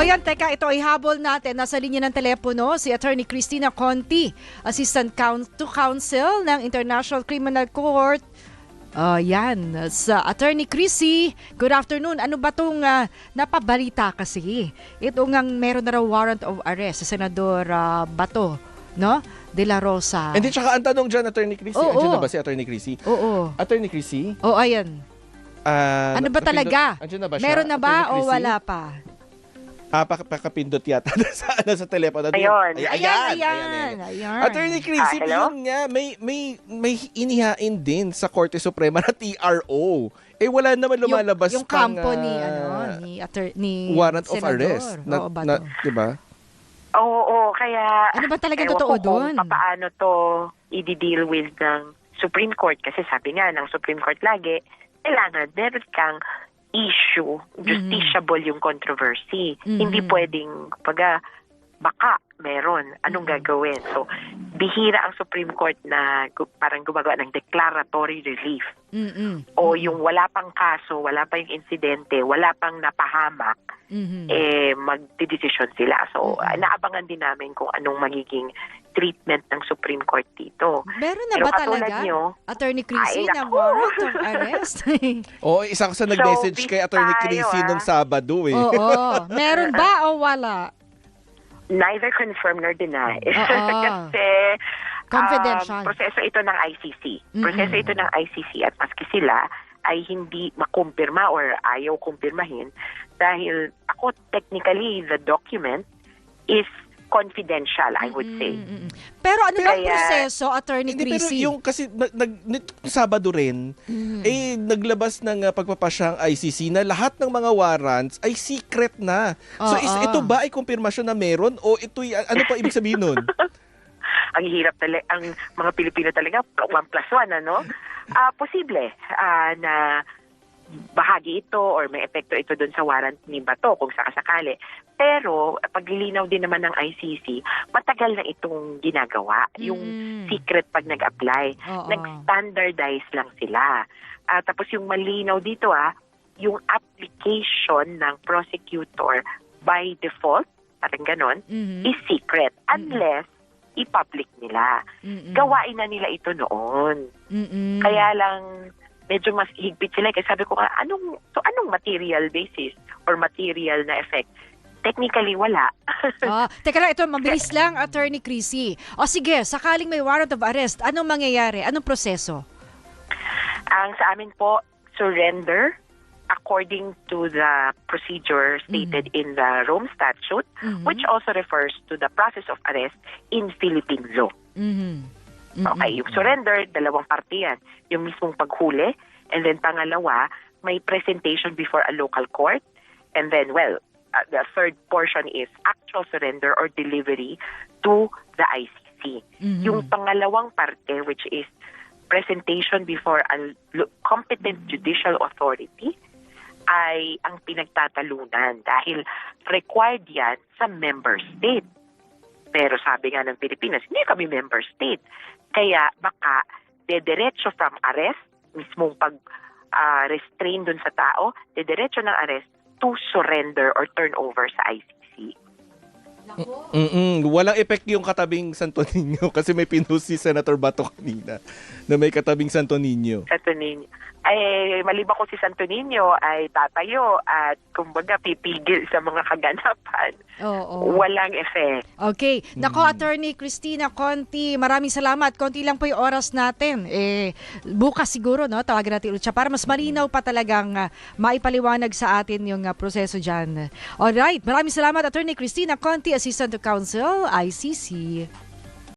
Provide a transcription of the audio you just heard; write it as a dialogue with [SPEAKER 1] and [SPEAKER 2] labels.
[SPEAKER 1] yan, teka, ito ay habol natin. Nasa linya ng telepono si Attorney Cristina Conti, Assistant to Counsel ng International Criminal Court. Yan, sa Attorney Chrissy, good afternoon. Ano ba itong napabalita kasi? Ito ngang meron na raw warrant of arrest sa Senador Bato, no? De La Rosa.
[SPEAKER 2] Hindi, tsaka ang tanong dyan, Attorney Chrissy. Andiyan na ba si Attorney Chrissy?
[SPEAKER 1] Oo.
[SPEAKER 2] Attorney Chrissy?
[SPEAKER 1] Oo, ayan. Ano ba talaga?
[SPEAKER 2] Na ba siya?
[SPEAKER 1] Meron na ba o wala pa?
[SPEAKER 2] Pakapindot yata sa telepono.
[SPEAKER 1] Ayan.
[SPEAKER 2] Attorney Chrissy, yun nga, may inihain din sa Korte Suprema na TRO. Wala naman lumalabas
[SPEAKER 1] yung kampo ni
[SPEAKER 2] warrant of
[SPEAKER 1] Senador.
[SPEAKER 2] arrest. Diba?
[SPEAKER 3] Oo, kaya
[SPEAKER 1] ano ba talaga totoo doon?
[SPEAKER 3] Paano to i-deal with ng Supreme Court? Kasi sabi nga ng Supreme Court lagi, kailangan meron kang issue, justiciable yung controversy. Hindi pwedeng, baka meron, anong gagawin? So, bihira ang Supreme Court na parang gumagawa ng declaratory relief. O yung wala pang kaso, wala pa yung insidente, wala pang napahamak, magdidesisyon sila. So, naabangan din namin kung anong magiging treatment ng Supreme Court dito.
[SPEAKER 1] Meron na ba talaga, Attorney Chrissy, na warrant of arrest?
[SPEAKER 2] Isa ko sa nag-message kay Attorney Chrissy nung Sabado
[SPEAKER 1] Oo. Meron ba o wala?
[SPEAKER 3] Neither confirm nor deny. Kasi
[SPEAKER 1] confidential.
[SPEAKER 3] Proseso ito ng ICC. Proseso ito ng ICC at maski sila ay hindi makumpirma or ayaw kumpirmahin dahil technically the document is confidential, I would say.
[SPEAKER 1] Pero ano bang proseso, Attorney Chrissy?
[SPEAKER 2] Pero yung kasi Sabado rin, naglabas ng pagpapasyang ICC na lahat ng mga warrants ay secret na. So ito ba ay kumpirmasyon na meron o ito'y ano pa ibig sabihin nun?
[SPEAKER 3] Ang hirap talaga, ang mga Pilipino talaga, 1+1, ano? Posible na bahagi ito or may epekto ito doon sa warrant ni Bato kung sakasakali. Pero paglilinaw din naman ng ICC, matagal na itong ginagawa. Yung secret pag nag-apply. Nag-standardize lang sila. Tapos yung malinaw dito yung application ng prosecutor by default, parang ganon, is secret unless i-public nila. Gawain na nila ito noon. Kaya lang medyo mas higpit sila. Kasi sabi ko anong material basis or material na effect? Technically, wala.
[SPEAKER 1] Teka lang, ito, mabilis lang, Attorney Chrissy. Sige, sakaling may warrant of arrest, anong mangyayari? Anong proseso?
[SPEAKER 3] Ang sa amin po, surrender according to the procedure stated in the Rome Statute, which also refers to the process of arrest in Philippine law. Okay, yung surrender, dalawang parte yan. Yung mismong paghuli, and then pangalawa, may presentation before a local court, and then, the third portion is actual surrender or delivery to the ICC. Yung pangalawang parte, which is presentation before a competent judicial authority, ay ang pinagtatalunan dahil required yan sa member state. Pero sabi nga ng Pilipinas, hindi kami member state. Kaya baka dediretso from arrest, mismong pag-restrain dun sa tao, dediretso ng arrest to surrender or turnover sa ICC.
[SPEAKER 2] Walang effect yung katabing Santo Niño kasi may pinost si Senator Bato kanina na may katabing Santo Niño.
[SPEAKER 3] Santo Niño. Maliban ko si Santo Niño ay tatayo at kumbaga pipigil sa mga kaganapan. Walang effect.
[SPEAKER 1] Okay. Nako, Attorney Cristina Conti, maraming salamat. Konti lang po yung oras natin. Bukas siguro, no? Tawagan natin ulit siya para mas malinaw pa talagang maipaliwanag sa atin yung proseso dyan. Alright. Maraming salamat, Attorney Cristina Conti, Assistant to Counsel, ICC.